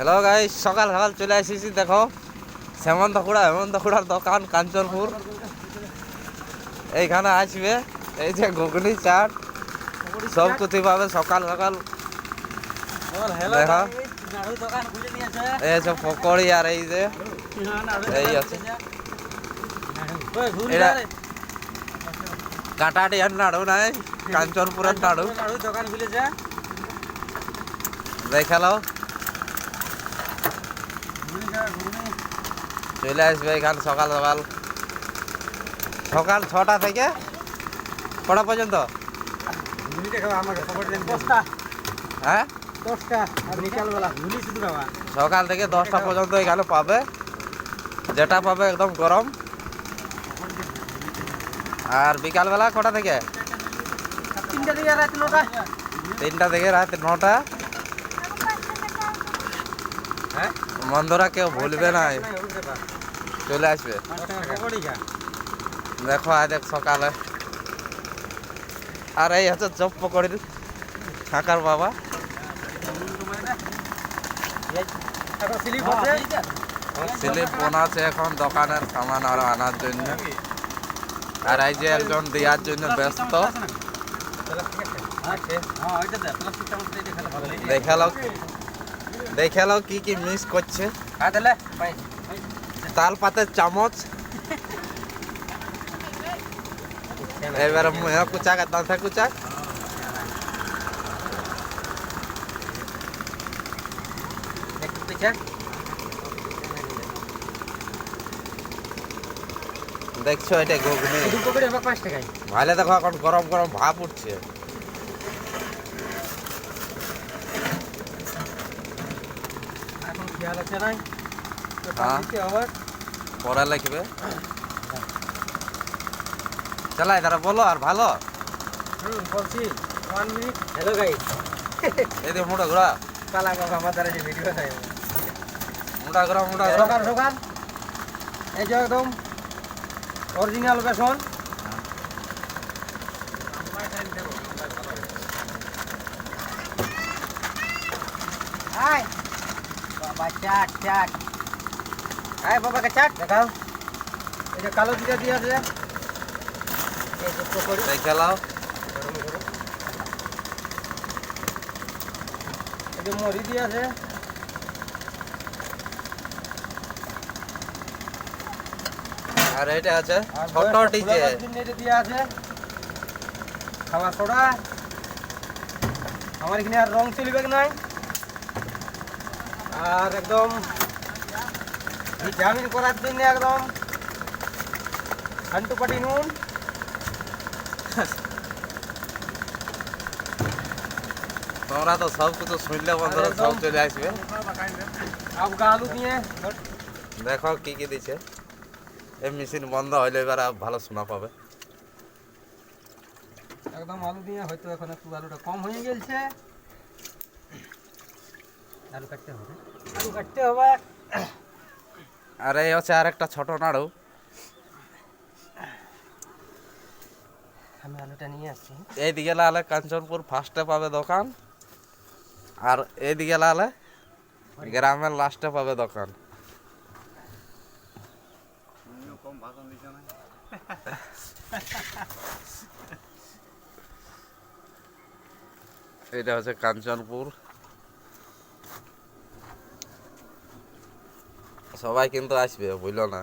Hello guys, সকাল সকাল চলে এসেছি। দেখো হেমন্তকুড়ার দোকান কাঞ্চনপুর। এইখানে আসবে, এই যে ঘুগনি চাট সব কিছু পাবে সকাল সকাল। দেখো এই যে পকোড়ি আর এই যে এই আছে এটা কাটাটিয়ার নাড়ু নাই, কাঞ্চনপুরের নাড়ু। দেখালো চলে আসবে এখানে সকাল সকাল, সকাল 6টা থেকে কটা পর্যন্ত। হ্যাঁ, সকাল থেকে 10টা পর্যন্ত এখানে পাবে, যেটা পাবে একদম গরম। আর বিকালবেলা কটা থেকে? 3টা থেকে রাত 9টা। বন্ধুরা কেউ ভুলবে না, চলে আসবে। দেখো আজ সকালে। আর এই হচ্ছে চপ পকড়ির থাকার বাবা। স্লিপ বানাচ্ছে এখন দোকানের সামান আর আনার জন্য। আর এই যে একজন দেওয়ার জন্য ব্যস্ত। দেখালো কি কি মিস করছে। তাল পাতের চামচ, এবারে মুহে কুচাক আর দাঁতে কুচাক। দেখছো এটা ঘুগনি ভালো। দেখো এখন গরম গরম ভাপ উঠছে। পরে লিখবে চালাই তারা বলো। আর ভালো বলছি 1 মিনিট। হ্যালো গাইস, এই যে মোটা ঘোড়া কালা বাবা আমাদের এই ভিডিও দেখাই। মোটা ঘোড়া সকাল সকাল এই যে একদম অরিজিনাল বেসন। আয় বাবা চাট চাট, আয় বাবাকে চাট দেখাও। এই যে কালো জিরা দিয়ে আছে, এই যে পকোড়ি খেলাও। এই যে মরি দিয়ে আছে, আর এটা আছে ছোট ডিজে দিয়ে আছে খাবার সোডা। আমার এখানে আর রং চলবে নাই। আর একদম ভিটামিন করার জন্য একদম হান্টু পাটি নুন। তোমরা তো সব কিছু শুনলে বন্ধুরা সব চলে আসবে। আবগা আলু দিয়ে দেখো কি কি দিচ্ছে। এই মেশিন বন্ধ হইলে এবার ভালো শোনা পাবে। একদম আলু দিয়ে, হয়তো এখন একটু আলুটা কম হয়ে গেছে। আলু কাটতে হবে। আর এই হচ্ছে আর একটা ছোট নাড়ু। আমি আলুটা নিয়ে আসছি। এইদিকে লালে কাঞ্চনপুর ফার্স্টে পাবে দোকান, আর এইদিকে লালে গ্রামের লাস্টে পাবে দোকান। এটা হচ্ছে কাঞ্চনপুর। সবাই কিন্তু আসবে, বুঝলো না।